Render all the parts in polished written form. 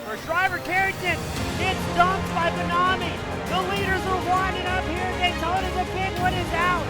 First driver, Carrington, gets dumped by Benami. The leaders are winding up here. Daytona's a big one is out.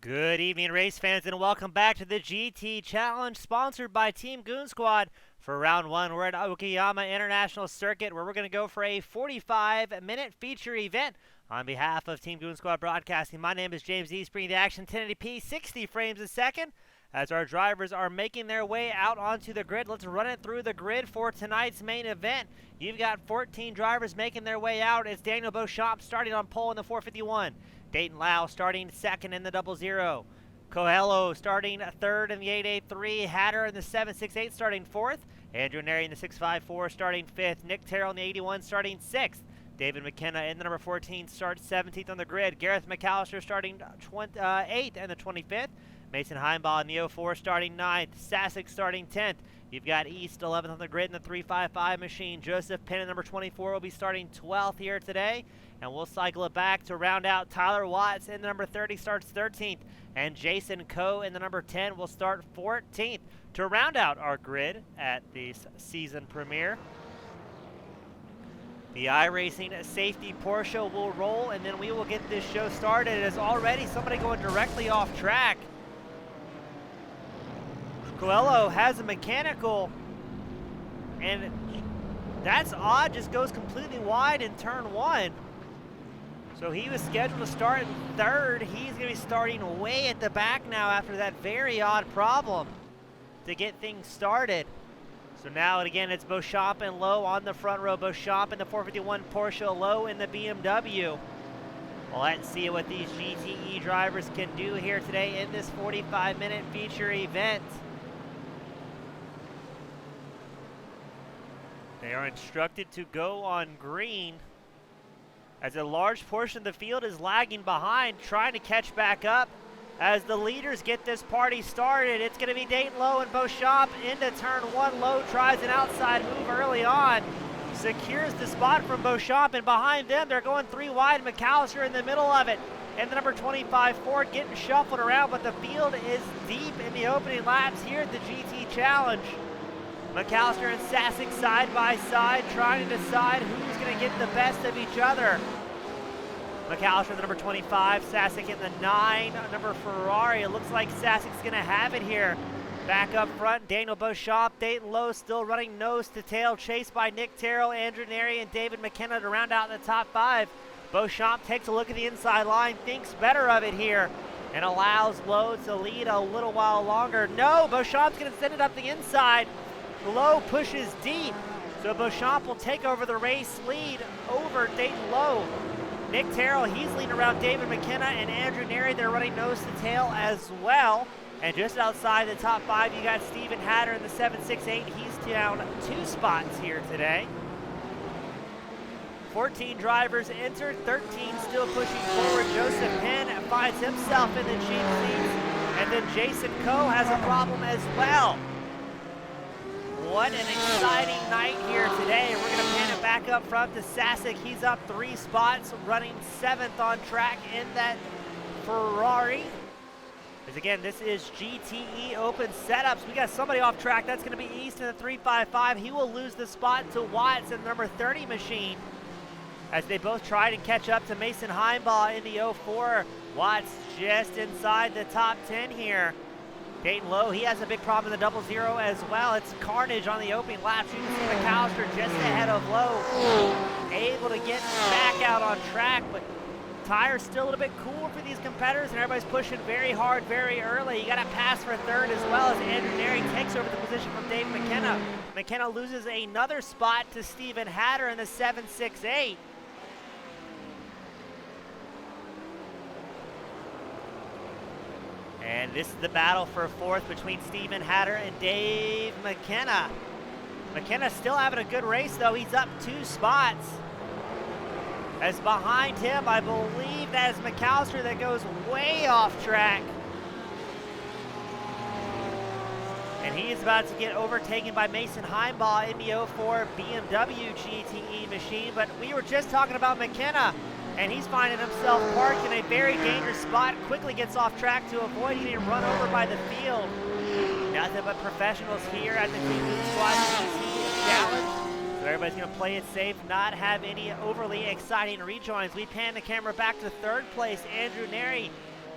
Good evening, race fans, and welcome back to the GT Challenge, sponsored by Team Goon Squad. For round one, we're at Okayama International Circuit, where we're going to go for a 45-minute feature event. On behalf of Team Goon Squad Broadcasting, my name is James E. Bringing the action 1080p, 60 frames a second. As our drivers are making their way out onto the grid, let's run it through the grid for tonight's main event. You've got 14 drivers making their way out. It's Daniel Beauchamp starting on pole in the 451. Dayton Lau starting second in the 00. Coelho starting third in the 883. Hatter in the 768 starting fourth. Andrew Neri in the 654 starting fifth. Nick Terrell in the 81 starting sixth. David McKenna in the number 14 starts 17th on the grid. Gareth McAllister starting 8th and the 25th. Mason Heimbaugh in the 04 starting 9th. Sasek starting 10th. You've got East 11th on the grid in the 355 machine. Joseph Penn in number 24 will be starting 12th here today. And we'll cycle it back to round out Tyler Watts in the number 30 starts 13th. And Jason Coe in the number 10 will start 14th to round out our grid at the season premiere. The iRacing safety Porsche will roll, and then we will get this show started. It is already somebody going directly off track. Coelho has a mechanical, and that's odd, just goes completely wide in turn one. So he was scheduled to start in third. He's going to be starting way at the back now after that very odd problem to get things started. So now, again, it's Beauchamp and Lowe on the front row. Beauchamp in the 451 Porsche, Lowe in the BMW. Well, let's see what these GTE drivers can do here today in this 45-minute feature event. They are instructed to go on green, as a large portion of the field is lagging behind, trying to catch back up. As the leaders get this party started, it's going to be Dayton Lowe and Beauchamp into turn one. Lowe tries an outside move early on, secures the spot from Beauchamp, and behind them, they're going three wide. McAllister in the middle of it, and the number 25 Ford getting shuffled around, but the field is deep in the opening laps here at the GT Challenge. McAllister and Sasek side by side, trying to decide who's going to get the best of each other. McAllister, the number 25, Sasek in the 9, number Ferrari. It looks like Sasek's going to have it here. Back up front, Daniel Beauchamp, Dayton Lowe still running nose to tail, chased by Nick Terrell, Andrew Neri, and David McKenna to round out the top 5. Beauchamp takes a look at the inside line, thinks better of it here, and allows Lowe to lead a little while longer. No, Beauchamp's going to send it up the inside. Lowe pushes deep, so Beauchamp will take over the race lead over Dayton Lowe. Nick Terrell, he's leading around David McKenna and Andrew Neri. They're running nose to tail as well. And just outside the top 5, you got Stephen Hatter in the 768. He's down 2 spots here today. 14 drivers entered, 13 still pushing forward. Joseph Penn finds himself in the cheap seats. And then Jason Coe has a problem as well. What an exciting night here today. We're going to pan it back up front to Sasek. He's up 3 spots, running 7th on track in that Ferrari. As again, this is GTE Open setups. We got somebody off track. That's going to be East in the 355. He will lose the spot to Watts in the number 30 machine, as they both try to catch up to Mason Heimbaugh in the 04. Watts just inside the top 10 here. Dayton Lowe, he has a big problem in the 00 as well. It's carnage on the opening lap. You can see McAllister just ahead of Lowe, able to get back out on track, but tires still a little bit cool for these competitors, and everybody's pushing very hard, very early. You got to pass for third as well as Andrew Neri takes over the position from Dave McKenna. McKenna loses another spot to Stephen Hatter in the 768. And this is the battle for fourth between Stephen Hatter and Dave McKenna. McKenna's still having a good race, though. He's up 2 spots. As behind him, I believe that is McAllister that goes way off track. And he is about to get overtaken by Mason Heimbaugh in the 04 BMW GTE machine. But we were just talking about McKenna, and he's finding himself parked in a very dangerous spot. Quickly gets off track to avoid getting run over by the field. Nothing but professionals here at the Goon Squad GT Challenge. So everybody's going to play it safe, not have any overly exciting rejoins. We pan the camera back to third place, Andrew Neri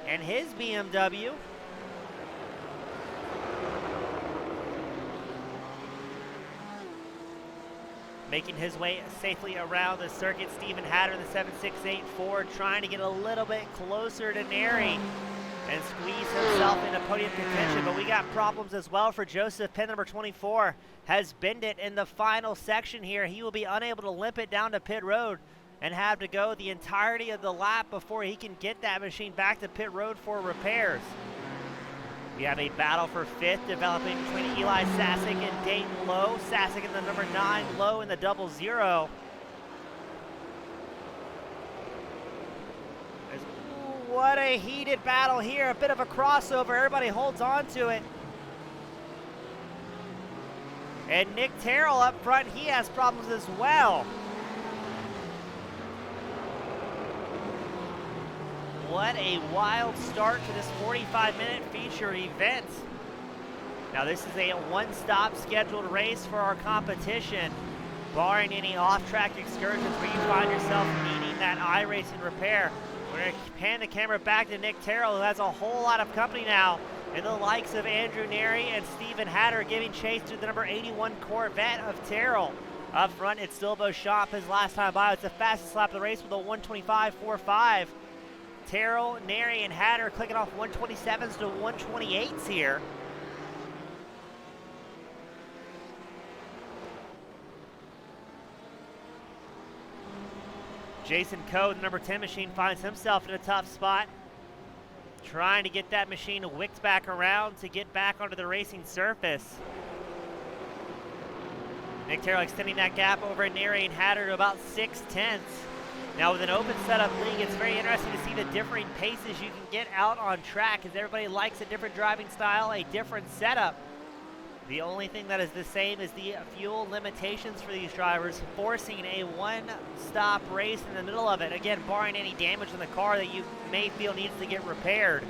and his BMW. Making his way safely around the circuit, Stephen Hatter, the 768 Ford, trying to get a little bit closer to Neri and squeeze himself into podium contention. But we got problems as well for Joseph. Pin number 24 has binned it in the final section here. He will be unable to limp it down to pit road and have to go the entirety of the lap before he can get that machine back to pit road for repairs. We have a battle for fifth developing between Eli Sasek and Dayton Lowe. Sasek in the number 9, Lowe in the 00. What a heated battle here. A bit of a crossover. Everybody holds on to it. And Nick Terrell up front, he has problems as well. What a wild start to this 45-minute feature event. Now this is a one-stop scheduled race for our competition, barring any off-track excursions where you find yourself needing that iRacing repair. We're going to pan the camera back to Nick Terrell, who has a whole lot of company now, and the likes of Andrew Neri and Stephen Hatter giving chase to the number 81 Corvette of Terrell. Up front, it's still Beauchamp, his last time by. It's the fastest lap of the race with a 125.45. Terrell, Neri, and Hatter clicking off 127s to 128s here. Jason Coe, the number 10 machine, finds himself in a tough spot, trying to get that machine wicked back around to get back onto the racing surface. Nick Terrell extending that gap over Neri and Hatter to about 6/10. Now with an open setup league, it's very interesting to see the differing paces you can get out on track, as everybody likes a different driving style, a different setup. The only thing that is the same is the fuel limitations for these drivers, forcing a one-stop race in the middle of it. Again, barring any damage in the car that you may feel needs to get repaired.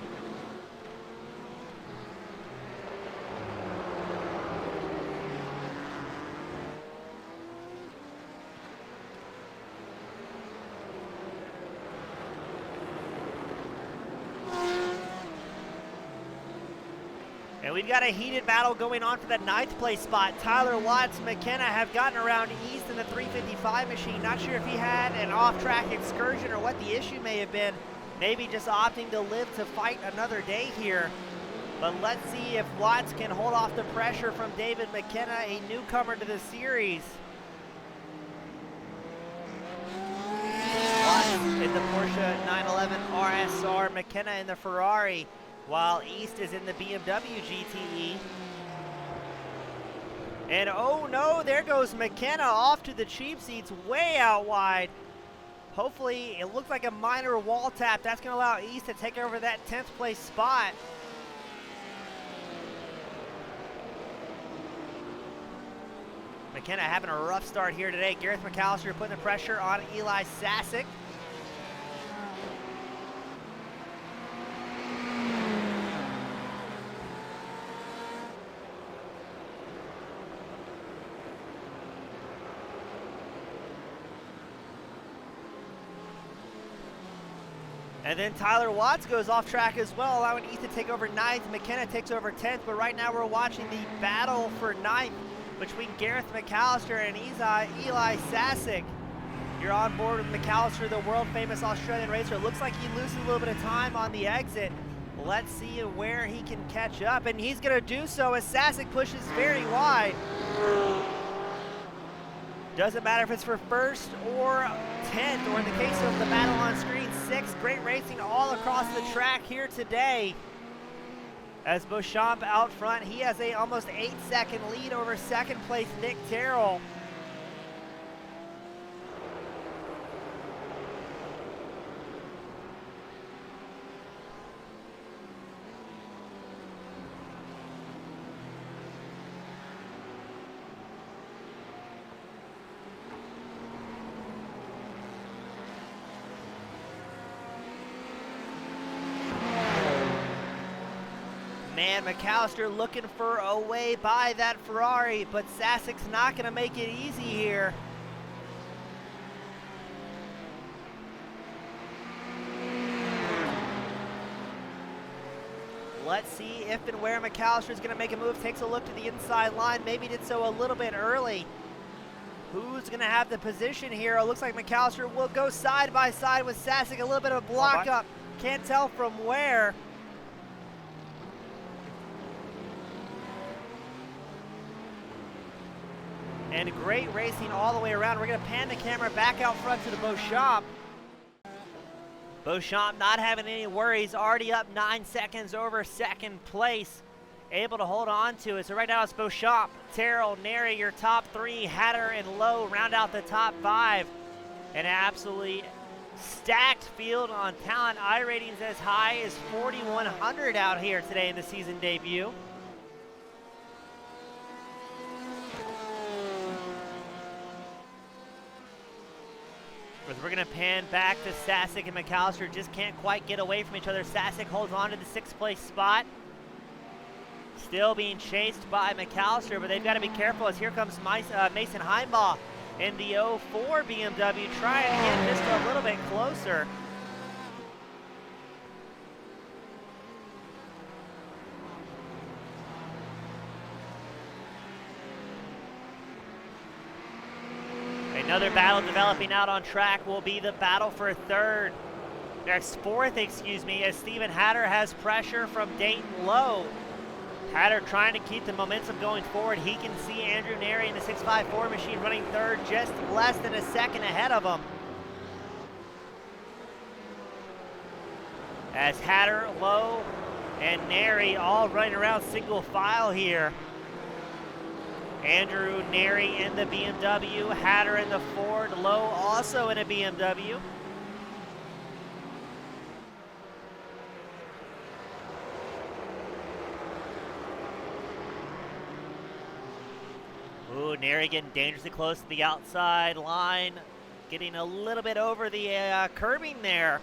And we've got a heated battle going on for the 9th place spot. Tyler Watts, McKenna have gotten around east in the 355 machine. Not sure if he had an off-track excursion or what the issue may have been. Maybe just opting to live to fight another day here. But let's see if Watts can hold off the pressure from David McKenna, a newcomer to the series. Watts in the Porsche 911 RSR, McKenna in the Ferrari, while East is in the BMW GTE. And oh no, there goes McKenna off to the cheap seats, way out wide. Hopefully, it looks like a minor wall tap. That's going to allow East to take over that 10th place spot. McKenna having a rough start here today. Gareth McAllister putting the pressure on Eli Sasek. And then Tyler Watts goes off track as well, allowing East to take over 9th. McKenna takes over 10th, but right now we're watching the battle for 9th between Gareth McAllister and Eli Sasek. You're on board with McAllister, the world-famous Australian racer. It looks like he loses a little bit of time on the exit. Let's see where he can catch up, and he's going to do so as Sasek pushes very wide. Doesn't matter if it's for first or 10th, or in the case of the battle on screen, 6th. Great racing all across the track here today. As Beauchamp out front, he has a almost 8-second lead over second place Nick Terrell. Man, McAllister looking for a way by that Ferrari, but Sasek's not going to make it easy here. Let's see if and where McAllister is going to make a move. Takes a look to the inside line, maybe did so a little bit early. Who's going to have the position here? It looks like McAllister will go side by side with Sasek. A little bit of a block up. Can't tell from where. And great racing all the way around. We're going to pan the camera back out front to the Beauchamp. Beauchamp not having any worries, already up 9 seconds over second place. Able to hold on to it. So right now it's Beauchamp, Terrell, Neri, your top 3, Hatter and Lowe round out the top 5. An absolutely stacked field on talent. iRatings as high as 4,100 out here today in the season debut. We're going to pan back to Sasek and McAllister. Just can't quite get away from each other. Sasek holds on to the 6th place spot. Still being chased by McAllister, but they've got to be careful as here comes Mason Heimbaugh in the 04 BMW, trying to get just a little bit closer. Another battle developing out on track will be the battle for fourth, excuse me, as Stephen Hatter has pressure from Dayton Lowe. Hatter trying to keep the momentum going forward. He can see Andrew Neri in the 654 machine running third, just less than a second ahead of him. As Hatter, Lowe, and Neri all running around single file here. Andrew Neri in the BMW, Hatter in the Ford, Lowe also in a BMW. Ooh, Neri getting dangerously close to the outside line, getting a little bit over the curbing there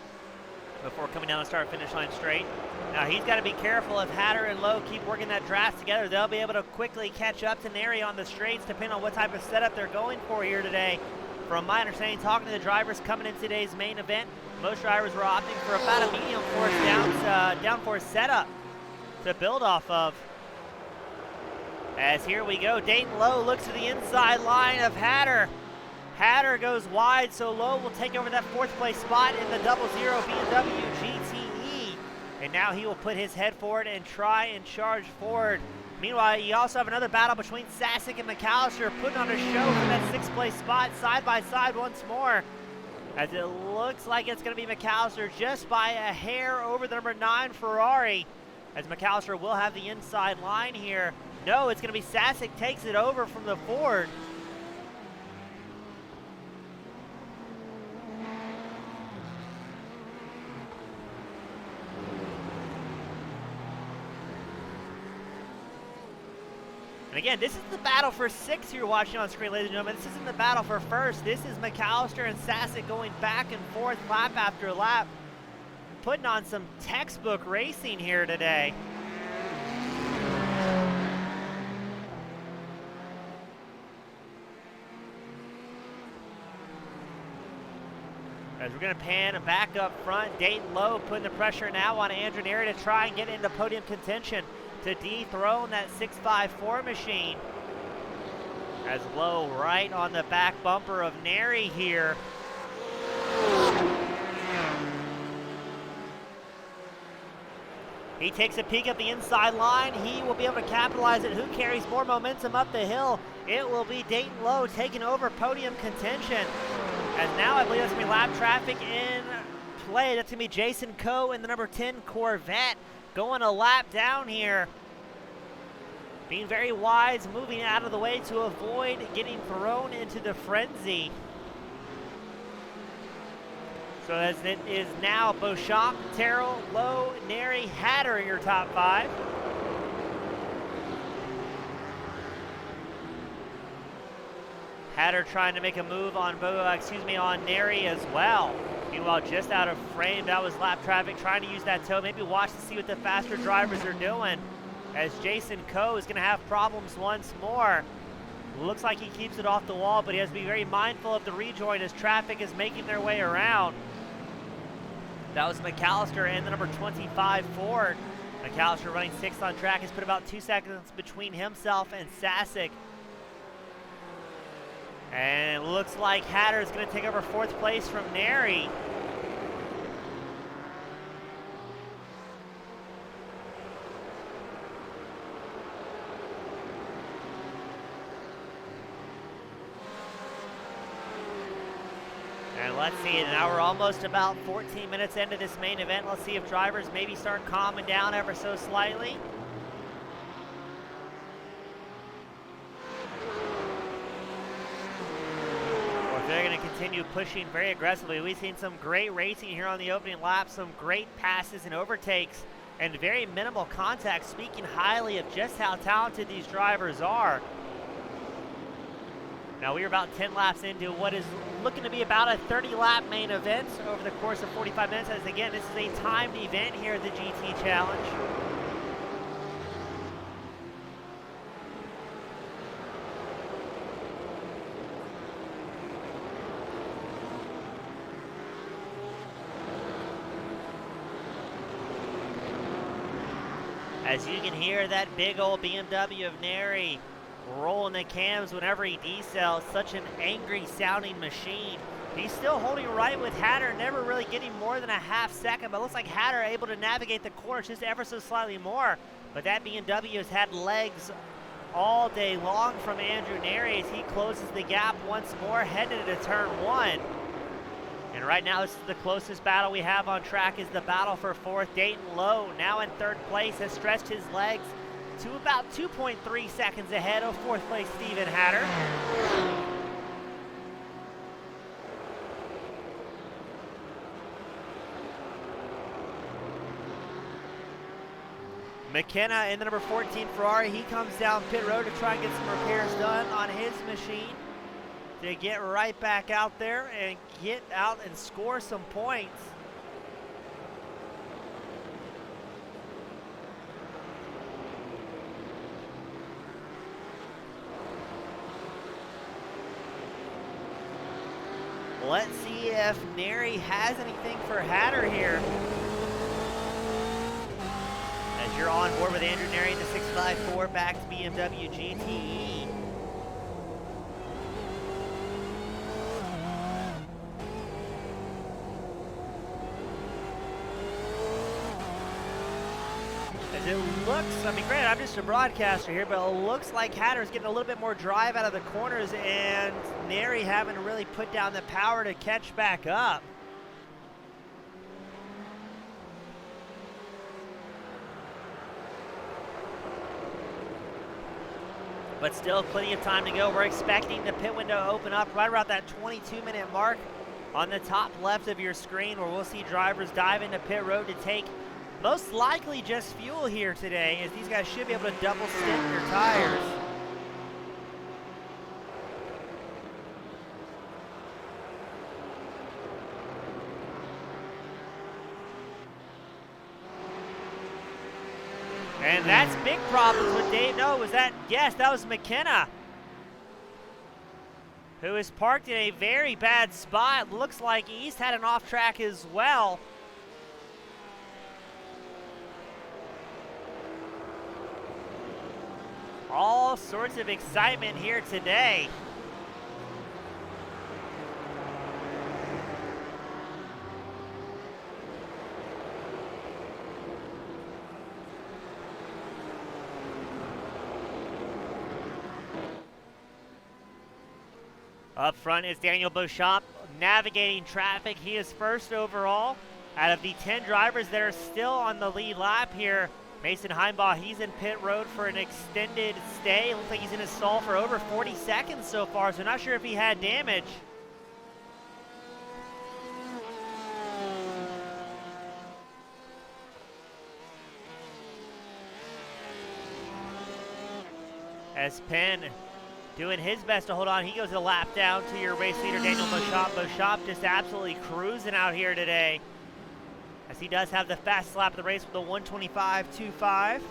before coming down the start-finish line straight. Now he's got to be careful. If Hatter and Lowe keep working that draft together, they'll be able to quickly catch up to Neri on the straights, depending on what type of setup they're going for here today. From my understanding, talking to the drivers coming in today's main event, most drivers were opting for about a medium force downforce setup to build off of. As here we go, Dayton Lowe looks to the inside line of Hatter. Hatter goes wide, so Lowe will take over that 4th place spot in the 00 BMW GTE. And now he will put his head forward and try and charge forward. Meanwhile, you also have another battle between Sasek and McAllister, putting on a show for that 6th place spot side by side once more. As it looks like it's going to be McAllister just by a hair over the number 9 Ferrari. As McAllister will have the inside line here. No, it's going to be Sasek takes it over from the Ford. And again, this is the battle for 6 you're watching on screen, ladies and gentlemen. This isn't the battle for first. This is McAllister and Sasek going back and forth lap after lap, putting on some textbook racing here today. As we're going to pan back up front, Dayton Lowe putting the pressure now on Andrew Neri to try and get into podium contention to dethrone that 654 machine. As Lowe right on the back bumper of Neri here. He takes a peek at the inside line. He will be able to capitalize it. Who carries more momentum up the hill? It will be Dayton Lowe taking over podium contention. And now I believe that's going to be lap traffic in play. That's going to be Jason Coe in the number 10 Corvette going a lap down here. Being very wise, moving out of the way to avoid getting thrown into the frenzy. So as it is now Beauchamp, Terrell, Lowe, Neri, Hatter in your top 5. Hatter trying to make a move on on Neri as well. Meanwhile, just out of frame, that was lap traffic trying to use that toe. Maybe watch to see what the faster drivers are doing, as Jason Coe is going to have problems once more. Looks like he keeps it off the wall, but he has to be very mindful of the rejoin as traffic is making their way around. That was McAllister and the number 25 Ford. McAllister running 6th on track has put about 2 seconds between himself and Sasek. And it looks like Hatter is going to take over 4th place from Neri. And let's see, now we're almost about 14 minutes into this main event. Let's see if drivers maybe start calming down ever so slightly. Or if they're going to continue pushing very aggressively. We've seen some great racing here on the opening lap, some great passes and overtakes, and very minimal contact, speaking highly of just how talented these drivers are. Now we are about 10 laps into what is looking to be about a 30-lap main event over the course of 45 minutes. As again, this is a timed event here at the GT Challenge. As you can hear that big old BMW of Neri rolling the cams whenever he decels, such an angry sounding machine. He's still holding right with Hatter, never really getting more than a half second, but looks like Hatter able to navigate the course just ever so slightly more. But that BMW has had legs all day long from Andrew Neri as he closes the gap once more, headed into turn 1. And right now, this is the closest battle we have on track, is the battle for 4th. Dayton Lowe, now in 3rd place, has stretched his legs to about 2.3 seconds ahead of 4th place Stephen Hatter. McKenna in the number 14 Ferrari, he comes down pit road to try and get some repairs done on his machine to get right back out there and get out and score some points. Let's see if Neri has anything for Hatter here. As you're on board with Andrew Neri in the 654 back to BMW GTE. As it looks, I mean, granted, I'm just a broadcaster here, but it looks like Hatter's getting a little bit more drive out of the corners and Neri having to really put down the power to catch back up. But still plenty of time to go. We're expecting the pit window to open up right around that 22-minute mark on the top left of your screen, where we'll see drivers dive into pit road to take most likely just fuel here today, as these guys should be able to double stint their tires. And that's big problems with Dave. No, was that? Yes, that was McKenna, who is parked in a very bad spot. Looks like East had an off track as well. All sorts of excitement here today. Up front is Daniel Beauchamp navigating traffic. He is first overall. Out of the 10 drivers that are still on the lead lap here, Mason Heimbaugh, he's in pit road for an extended stay. Looks like he's in a stall for over 40 seconds so far, so not sure if he had damage. As Penn doing his best to hold on, he goes a lap down to your race leader, Daniel Beauchamp. Beauchamp just absolutely cruising out here today, as he does have the fastest lap of the race with a 1:25.25.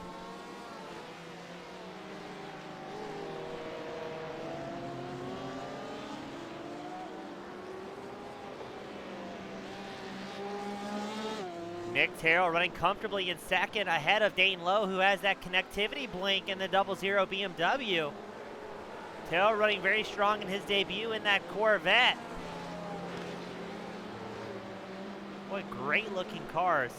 Nick Terrell running comfortably in second, ahead of Dayton Lowe, who has that connectivity blink in the 00 BMW. Terrell running very strong in his debut in that Corvette. What great looking cars.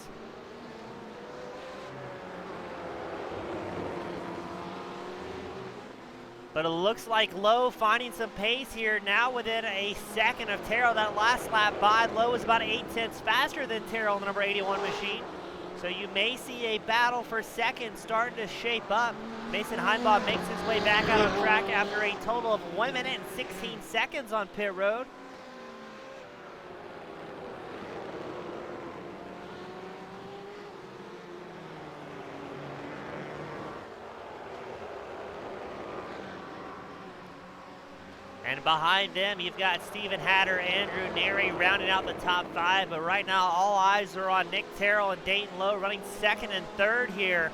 But it looks like Lowe finding some pace here now within a second of Terrell. That last lap by, Lowe is about 8/10 faster than Terrell in the number 81 machine. So you may see a battle for second starting to shape up. Mason Heimbaugh makes his way back out on track after a total of 1 minute and 16 seconds on pit road. And behind them, you've got Stephen Hatter, Andrew Neri rounding out the top 5. But right now, all eyes are on Nick Terrell and Dayton Lowe running second and third here.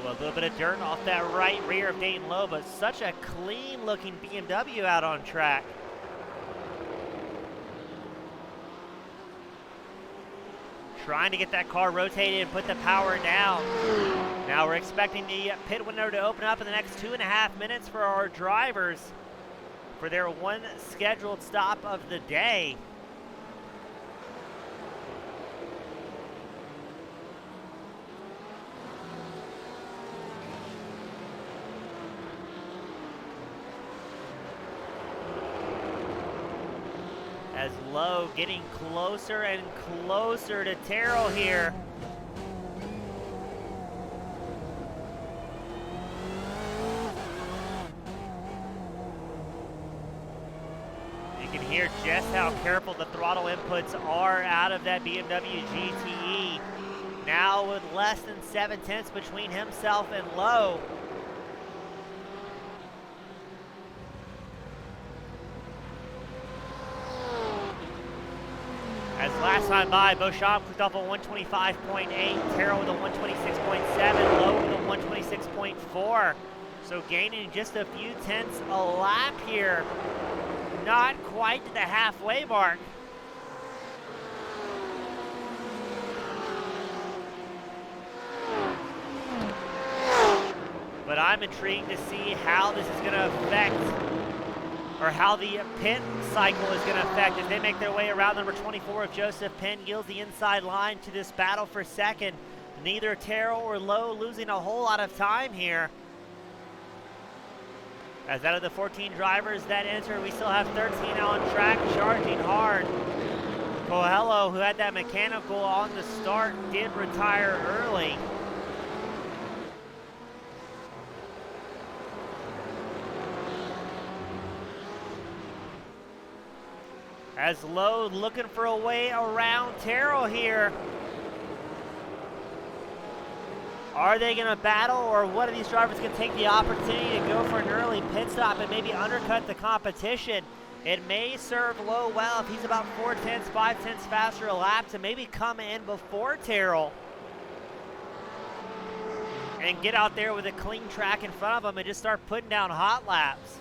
Ooh, a little bit of dirt off that right rear of Dayton Lowe, but such a clean-looking BMW out on track. Trying to get that car rotated and put the power down. Now we're expecting the pit window to open up in the next 2.5 minutes for our drivers for their one scheduled stop of the day. As Lowe getting closer and closer to Terrell here. You can hear just how careful the throttle inputs are out of that BMW GTE. Now with less than 7/10 between himself and Lowe. As last time by, Beauchamp clicked off a 125.8, Terrell with a 126.7, Lowe with a 126.4. So gaining just a few tenths a lap here. Not quite to the halfway mark. But I'm intrigued to see how this is going to affect, or how the pit cycle is going to affect as they make their way around number 24 of Joseph Penn yields the inside line to this battle for second. Neither Terrell or Lowe losing a whole lot of time here. As out of the 14 drivers that enter, we still have 13 on track charging hard. Coelho, who had that mechanical on the start, did retire early. As Lowe looking for a way around Terrell here. Are they going to battle, or what are these drivers going to take the opportunity to go for an early pit stop and maybe undercut the competition? It may serve Lowe well if he's about 4/10, 5/10 faster a lap to maybe come in before Terrell and get out there with a clean track in front of him and just start putting down hot laps.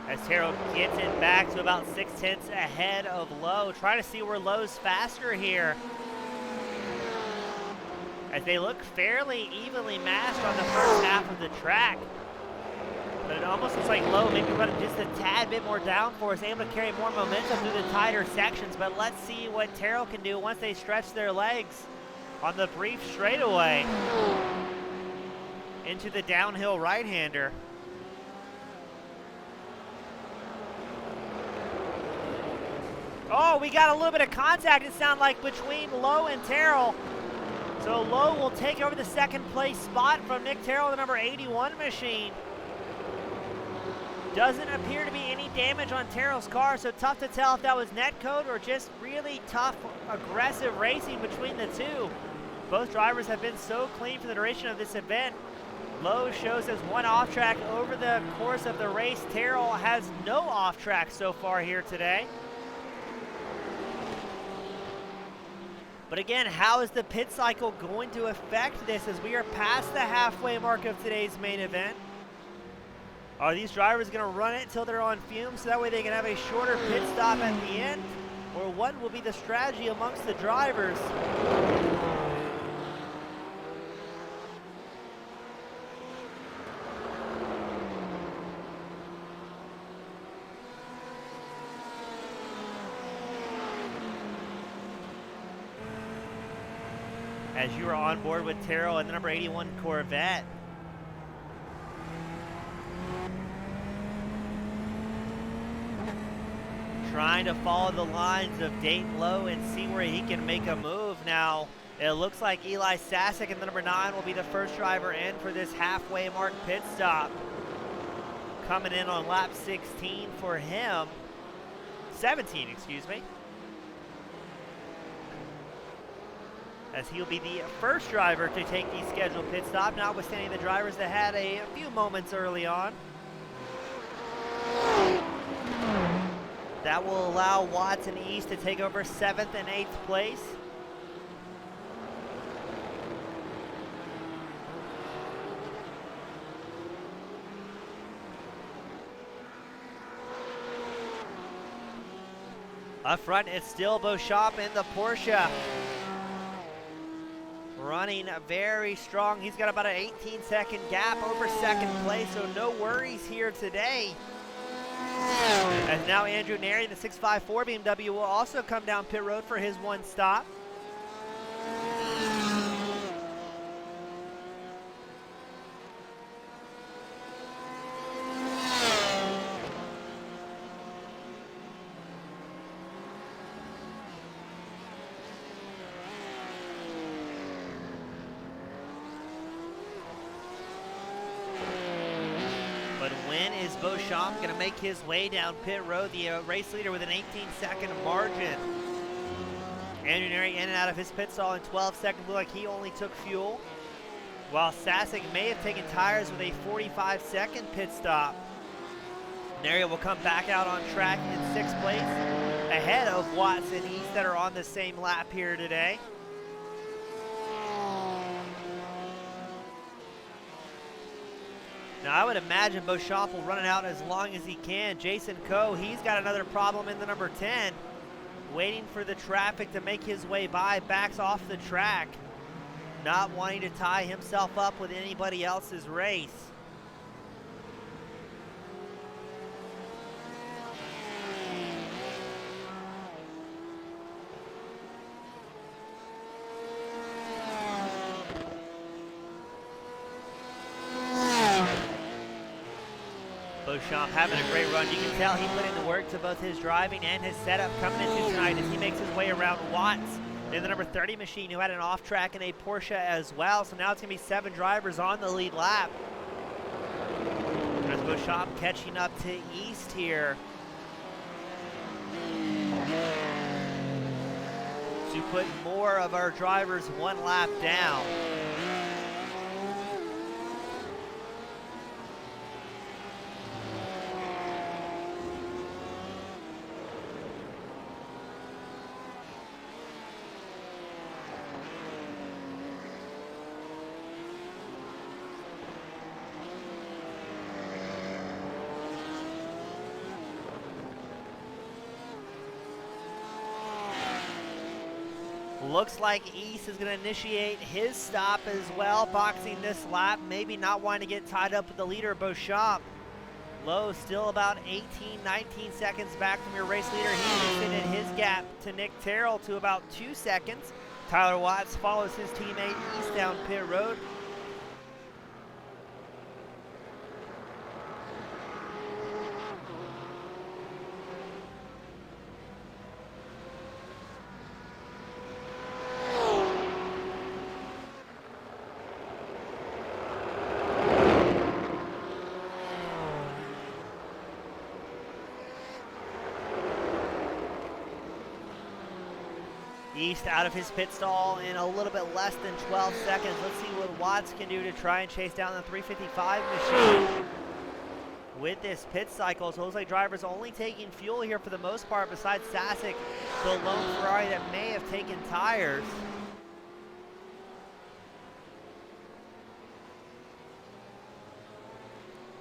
As Terrell gets it back to about 6/10 ahead of Lowe. Trying to see where Lowe's faster here. As they look fairly evenly matched on the first half of the track. But it almost looks like Lowe maybe running just a tad bit more downforce, able to carry more momentum through the tighter sections. But let's see what Terrell can do once they stretch their legs on the brief straightaway into the downhill right-hander. Oh, we got a little bit of contact, it sounded like, between Lowe and Terrell. So Lowe will take over the second place spot from Nick Terrell, the number 81 machine. Doesn't appear to be any damage on Terrell's car, so tough to tell if that was netcode or just really tough, aggressive racing between the two. Both drivers have been so clean for the duration of this event. Lowe shows us one off track over the course of the race. Terrell has no off track so far here today. But again, how is the pit cycle going to affect this as we are past the halfway mark of today's main event? Are these drivers going to run it until they're on fumes so that way they can have a shorter pit stop at the end? Or what will be the strategy amongst the drivers? As you are on board with Terrell and the number 81 Corvette. Trying to follow the lines of Dayton Lowe and see where he can make a move. Now, it looks like Eli Sasek and the number 9 will be the first driver in for this halfway mark pit stop. Coming in on lap 16 for him. 17, excuse me. As he'll be the first driver to take the scheduled pit stop, notwithstanding the drivers that had a few moments early on. That will allow Watts and East to take over 7th and 8th place. Up front, it's still Beauchamp in the Porsche. Running very strong. He's got about an 18-second gap over second place, so no worries here today. As now Andrew Neri, the 654 BMW, will also come down pit road for his one stop. Beauchamp going to make his way down pit road, the race leader with an 18-second margin. Andrew Neri in and out of his pit stall in 12 seconds. Looked like he only took fuel, while Sasek may have taken tires with a 45-second pit stop. Neri will come back out on track in 6th place, ahead of Watts and East that are on the same lap here today. Now, I would imagine Beauchamp will run it out as long as he can. Jason Coe, he's got another problem in the number 10. Waiting for the traffic to make his way by, backs off the track. Not wanting to tie himself up with anybody else's race. Beauchamp having a great run. You can tell he put in the work to both his driving and his setup coming into tonight as he makes his way around Watts in the number 30 machine, who had an off track in a Porsche as well. So now it's going to be 7 drivers on the lead lap. There's Beauchamp catching up to East here to put more of our drivers one lap down. Looks like East is going to initiate his stop as well, boxing this lap, maybe not wanting to get tied up with the leader, Beauchamp. Lowe still about 18, 19 seconds back from your race leader. He extended his gap to Nick Terrell to about 2 seconds. Tyler Watts follows his teammate east down pit road. East out of his pit stall in a little bit less than 12 seconds. Let's see what Watts can do to try and chase down the 355 machine with this pit cycle. So it looks like drivers only taking fuel here for the most part, besides Sasic, the lone Ferrari that may have taken tires.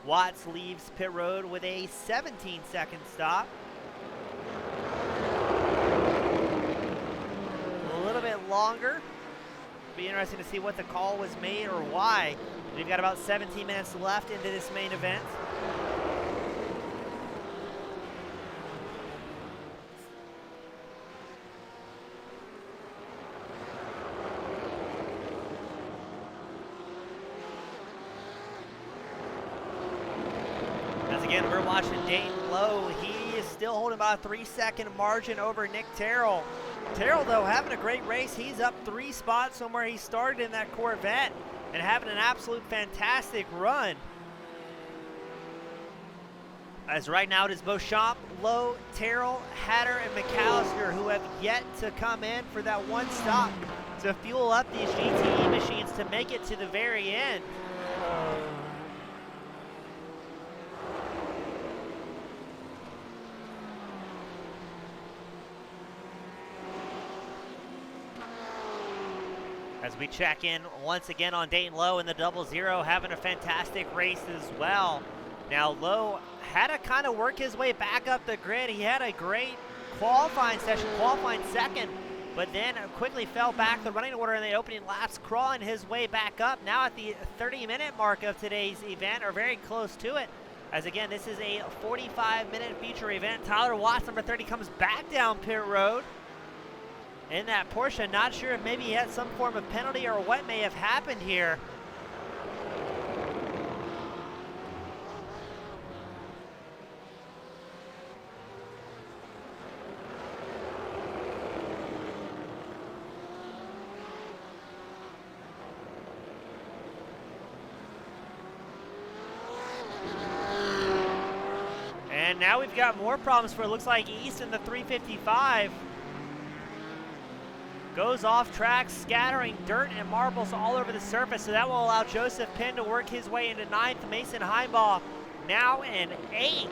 Watts leaves pit road with a 17-second stop. A little bit longer. Be interesting to see what the call was made or why. We've got about 17 minutes left into this main event. As again, we're watching Dayton Lowe. He is still holding about a 3-second margin over Nick Terrell. Terrell, though, having a great race. He's up 3 spots from where he started in that Corvette and having an absolute fantastic run. As right now it is Beauchamp, Lowe, Terrell, Hatter, and McAllister who have yet to come in for that one stop to fuel up these GTE machines to make it to the very end. As we check in once again on Dayton Lowe in the 00, having a fantastic race as well. Now Lowe had to kind of work his way back up the grid. He had a great qualifying session, qualifying second, but then quickly fell back the running order in the opening laps, crawling his way back up. Now at the 30-minute mark of today's event, or very close to it. As again, this is a 45-minute feature event. Tyler Watts, number 30, comes back down pit road in that Porsche. Not sure if maybe he had some form of penalty or what may have happened here. And now we've got more problems for it looks like East in the 355. Goes off track, scattering dirt and marbles all over the surface, so that will allow Joseph Penn to work his way into 9th. Mason Heimbaugh now in 8th.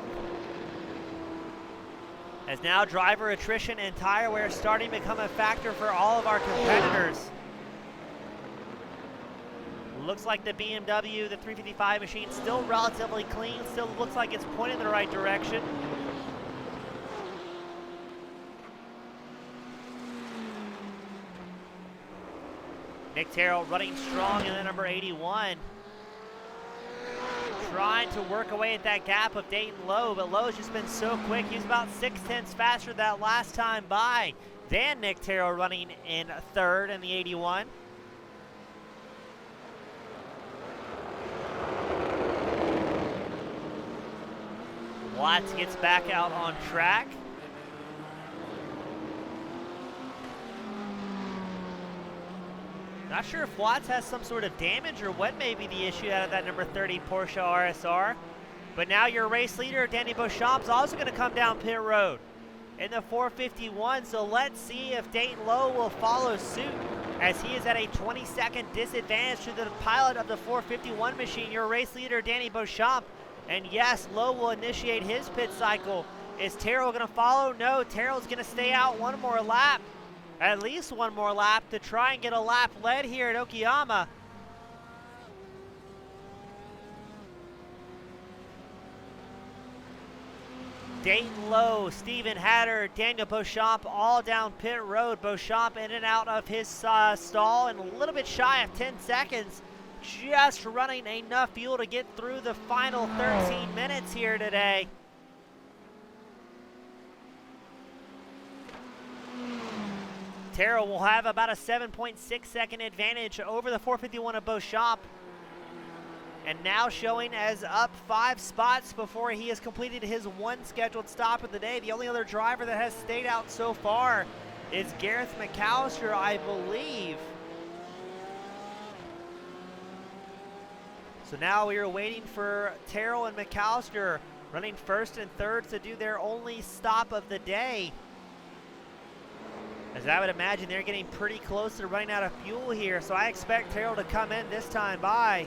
As now driver attrition and tire wear starting to become a factor for all of our competitors. Looks like the BMW, the 355 machine, still relatively clean, still looks like it's pointing in the right direction. Nick Terrell running strong in the number 81. Trying to work away at that gap of Dayton Lowe, but Lowe's just been so quick. He's about 6/10 faster that last time by than Nick Terrell running in 3rd in the 81. Watts gets back out on track. Not sure if Watts has some sort of damage or what may be the issue out of that number 30 Porsche RSR. But now your race leader, Danny Beauchamp's also going to come down pit road in the 451. So let's see if Dayton Lowe will follow suit, as he is at a 20-second disadvantage to the pilot of the 451 machine, your race leader, Danny Beauchamp. And yes, Lowe will initiate his pit cycle. Is Terrell going to follow? No, Terrell's going to stay out one more lap. At least one more lap to try and get a lap led here at Okayama. Dayton Lowe, Stephen Hatter, Daniel Beauchamp all down pit road. Beauchamp in and out of his stall in a little bit shy of 10 seconds. just running enough fuel to get through the final 13 minutes here today. Terrell will have about a 7.6 second advantage over the 451 of Beauchamp. And now showing as up 5 spots before he has completed his one scheduled stop of the day. The only other driver that has stayed out so far is Gareth McAllister, I believe. So now we are waiting for Terrell and McAllister running first and third to do their only stop of the day. As I would imagine they're getting pretty close to running out of fuel here, so I expect Terrell to come in this time by.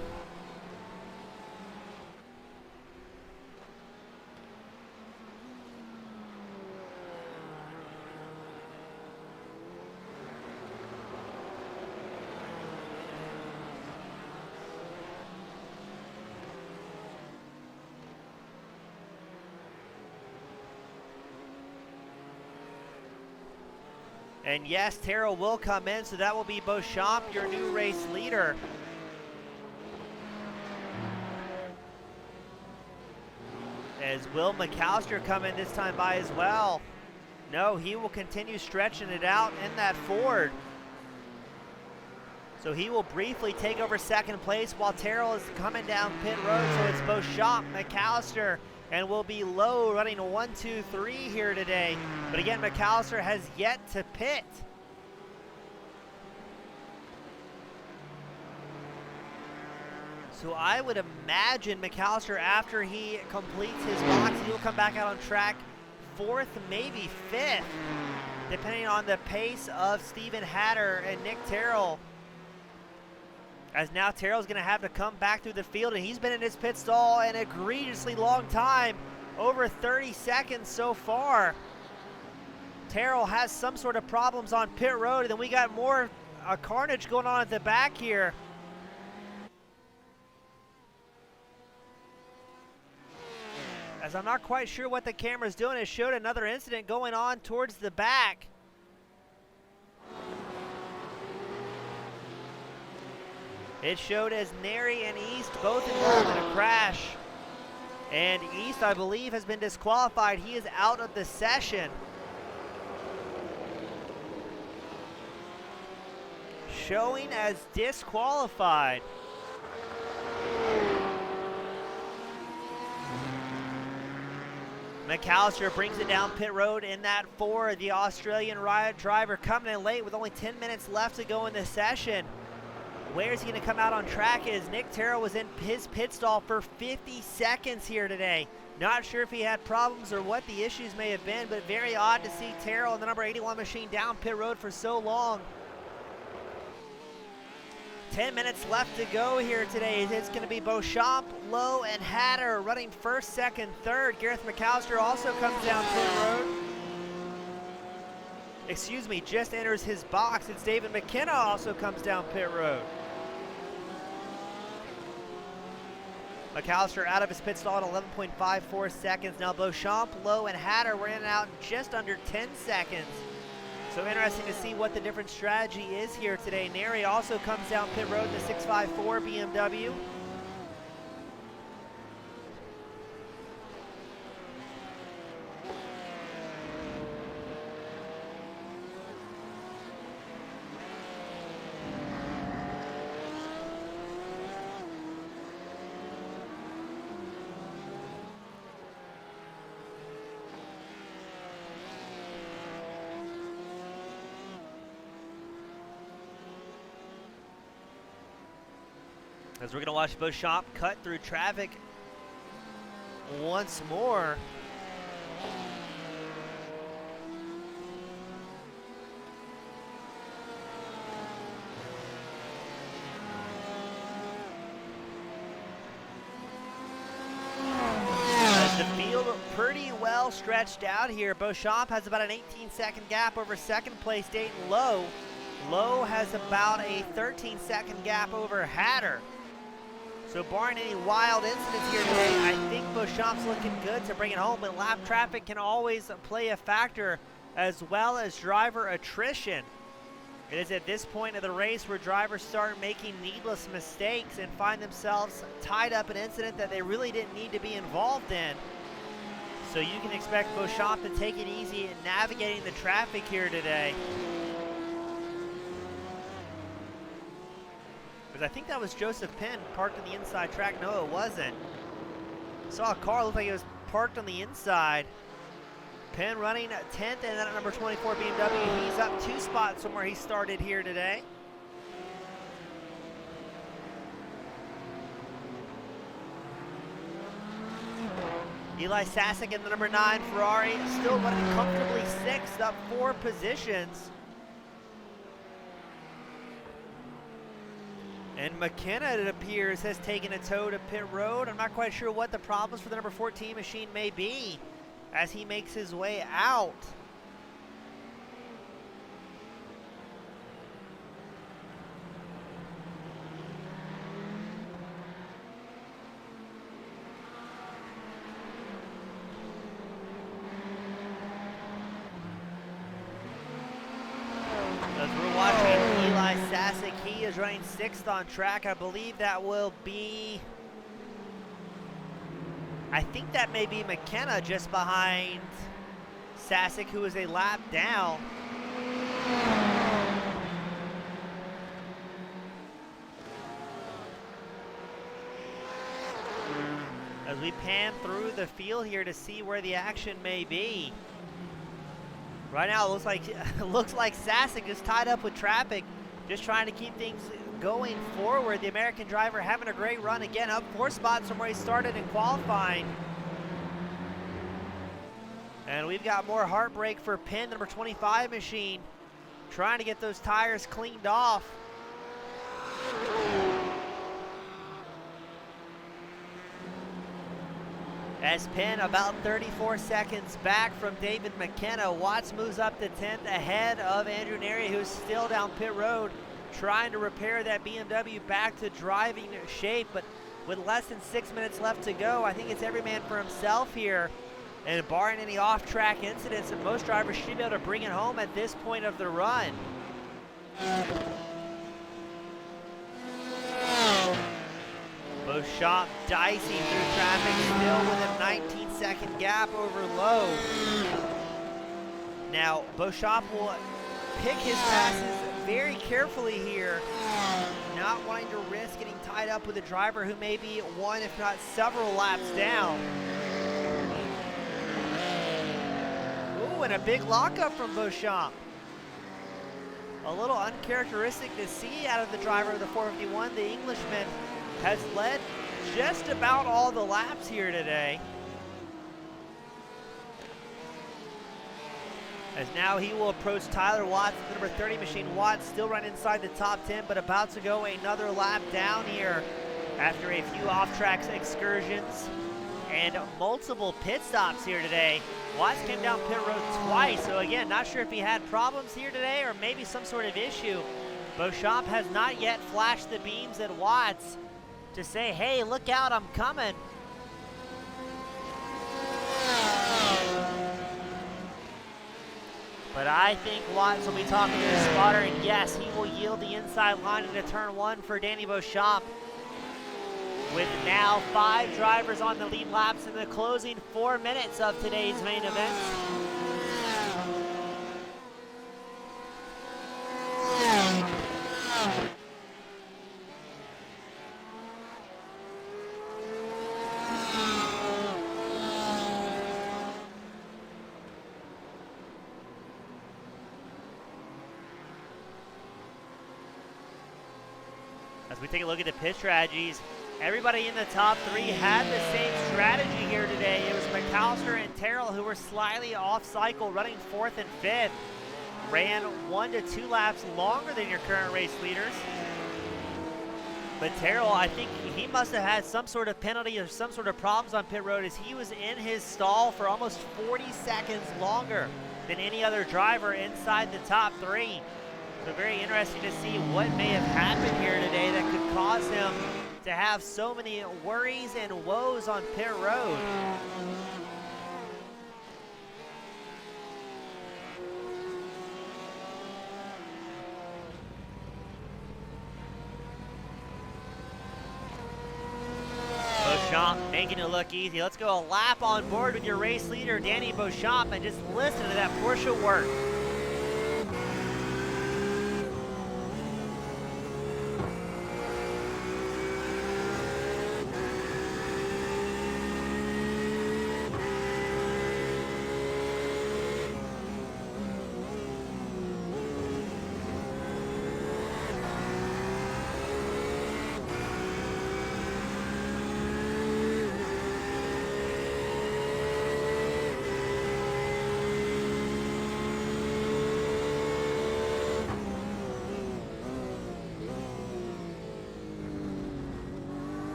And yes, Terrell will come in, so that will be Beauchamp, your new race leader. As will McAllister come in this time by as well. No, he will continue stretching it out in that Ford. So he will briefly take over second place while Terrell is coming down pit road. So it's Beauchamp, McAllister, and will be low running 1, 2, 3 here today. But again, McAllister has yet to pit. So I would imagine McAllister, after he completes his box, he'll come back out on track 4th, maybe 5th, depending on the pace of Stephen Hatter and Nick Terrell. As now Terrell's going to have to come back through the field, and he's been in his pit stall an egregiously long time, over 30 seconds so far. Terrell has some sort of problems on pit road, and then we got more carnage going on at the back here. As I'm not quite sure what the camera's doing, it showed another incident going on towards the back. It showed as Neri and East both involved in a crash. And East, I believe, has been disqualified. He is out of the session. Showing as disqualified. McAllister brings it down pit road in that Ford. The Australian riot driver coming in late with only 10 minutes left to go in the session. Where is he going to come out on track? As Nick Terrell was in his pit stall for 50 seconds here today. Not sure if he had problems or what the issues may have been, but very odd to see Terrell and the number 81 machine down pit road for so long. 10 minutes left to go here today. It's going to be Beauchamp, Lowe, and Hatter running first, second, third. Gareth McAllister also comes down pit road. Excuse me, just enters his box. It's David McKenna also comes down pit road. McAllister out of his pit stall at 11.54 seconds. Now Beauchamp, Lowe, and Hatter were in and out in just under 10 seconds. So interesting to see what the different strategy is here today. Neri also comes down pit road in the 654 BMW. As we're going to watch Beauchamp cut through traffic once more. The field pretty well stretched out here. Beauchamp has about an 18-second gap over second place Dayton Lowe. Lowe has about a 13-second gap over Hatter. So barring any wild incidents here today, I think Beauchamp's looking good to bring it home, but lap traffic can always play a factor, as well as driver attrition. It is at this point of the race where drivers start making needless mistakes and find themselves tied up in an incident that they really didn't need to be involved in. So you can expect Beauchamp to take it easy in navigating the traffic here today. Because I think that was Joseph Penn parked on the inside track. No, it wasn't. Saw a car, looked like it was parked on the inside. Penn running 10th, and then at number 24 BMW, he's up 2 spots from where he started here today. Eli Sasek in the number 9 Ferrari, still running comfortably 6th, up 4 positions. And McKenna, it appears, has taken a tow to pit road. I'm not quite sure what the problems for the number 14 machine may be as he makes his way out. As we're watching Eli Sasek, he is running 6th on track. I believe that will be, I think that may be McKenna just behind Sasek, who is a lap down. As we pan through the field here to see where the action may be. Right now, it looks like Sasek is tied up with traffic, just trying to keep things going forward. The American driver having a great run again, up 4 spots from where he started in qualifying. And we've got more heartbreak for Penn, number 25 machine, trying to get those tires cleaned off. As Penn about 34 seconds back from David McKenna. Watts moves up to 10th ahead of Andrew Neri, who's still down pit road trying to repair that BMW back to driving shape. But with less than 6 minutes left to go, I think it's every man for himself here. And barring any off-track incidents, and most drivers should be able to bring it home at this point of the run. Beauchamp dicing through traffic, still with a 19-second gap over Lowe. Now, Beauchamp will pick his passes very carefully here, not wanting to risk getting tied up with a driver who may be one, if not several laps down. Ooh, and a big lockup from Beauchamp. A little uncharacteristic to see out of the driver of the 451. The Englishman has led just about all the laps here today. As now he will approach Tyler Watts, the number 30 machine. Watts still running inside the top 10, but about to go another lap down here after a few off-track excursions and multiple pit stops here today. Watts came down pit road twice, so again, not sure if he had problems here today or maybe some sort of issue. Beauchamp has not yet flashed the beams at Watts to say, hey, look out, I'm coming. But I think Watts will be talking to the spotter, and yes, he will yield the inside line into turn 1 for Danny Beauchamp. With now 5 drivers on the lead laps in the closing 4 minutes of today's main event. As we take a look at the pit strategies, everybody in the top 3 had the same strategy here today. It was McAllister and Terrell who were slightly off cycle, running 4th and 5th. Ran 1 to 2 laps longer than your current race leaders. But Terrell, I think he must have had some sort of penalty or some sort of problems on pit road, as he was in his stall for almost 40 seconds longer than any other driver inside the top 3. So very interesting to see what may have happened here today that could cause him to have so many worries and woes on pit road. Beauchamp making it look easy. Let's go a lap on board with your race leader, Danny Beauchamp, and just listen to that Porsche work.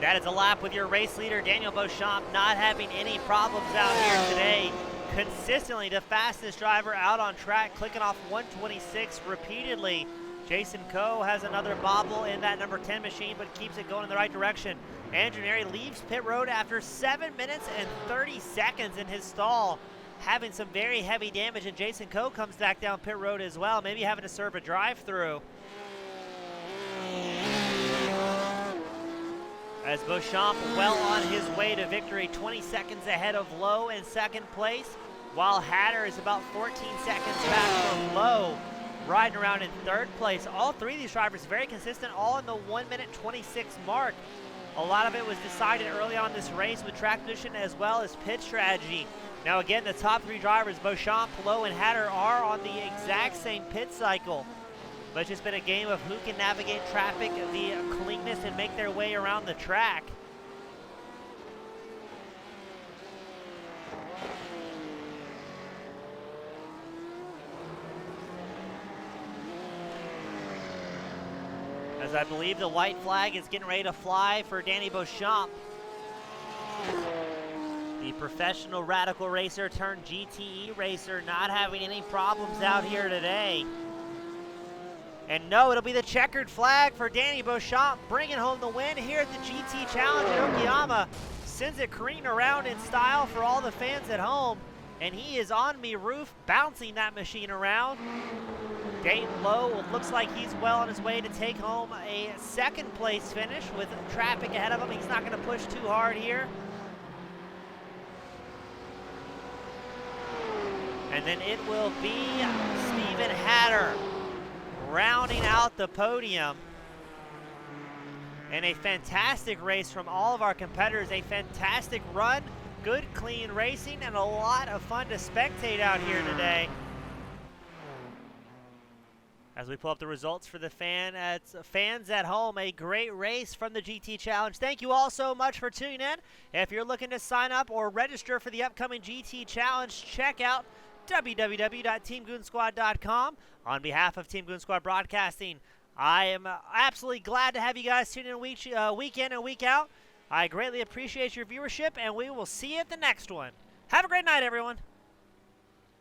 That is a lap with your race leader, Daniel Beauchamp, not having any problems out here today. Consistently the fastest driver out on track, clicking off 126 repeatedly. Jason Coe has another bobble in that number 10 machine, but keeps it going in the right direction. Andrew Neri leaves pit road after 7 minutes and 30 seconds in his stall, having some very heavy damage, and Jason Coe comes back down pit road as well, maybe having to serve a drive-through. As Beauchamp well on his way to victory, 20 seconds ahead of Lowe in second place, while Hatter is about 14 seconds back from Lowe, riding around in third place. All three of these drivers very consistent, all in the 1:26 mark. A lot of it was decided early on this race with track position as well as pit strategy. Now again, the top three drivers, Beauchamp, Lowe, and Hatter, are on the exact same pit cycle. But it's just been a game of who can navigate traffic, the cleanness, and make their way around the track. As I believe the white flag is getting ready to fly for Danny Beauchamp. The professional radical racer turned GTE racer, not having any problems out here today. And no, it'll be the checkered flag for Danny Beauchamp, bringing home the win here at the GT Challenge at Okayama. Sends it careening around in style for all the fans at home. And he is on me roof, bouncing that machine around. Dayton Lowe looks like he's well on his way to take home a second place finish with traffic ahead of him. He's not going to push too hard here. And then it will be Steven Hatter rounding out the podium. And a fantastic race from all of our competitors. A fantastic run, good clean racing, and a lot of fun to spectate out here today. As we pull up the results for the fans at home, a great race from the GT Challenge. Thank you all so much for tuning in. If you're looking to sign up or register for the upcoming GT Challenge, check out www.teamgoonsquad.com. On behalf of Team Goon Squad Broadcasting, I am absolutely glad to have you guys tune in week in and week out. I greatly appreciate your viewership, and we will see you at the next one. Have a great night, everyone.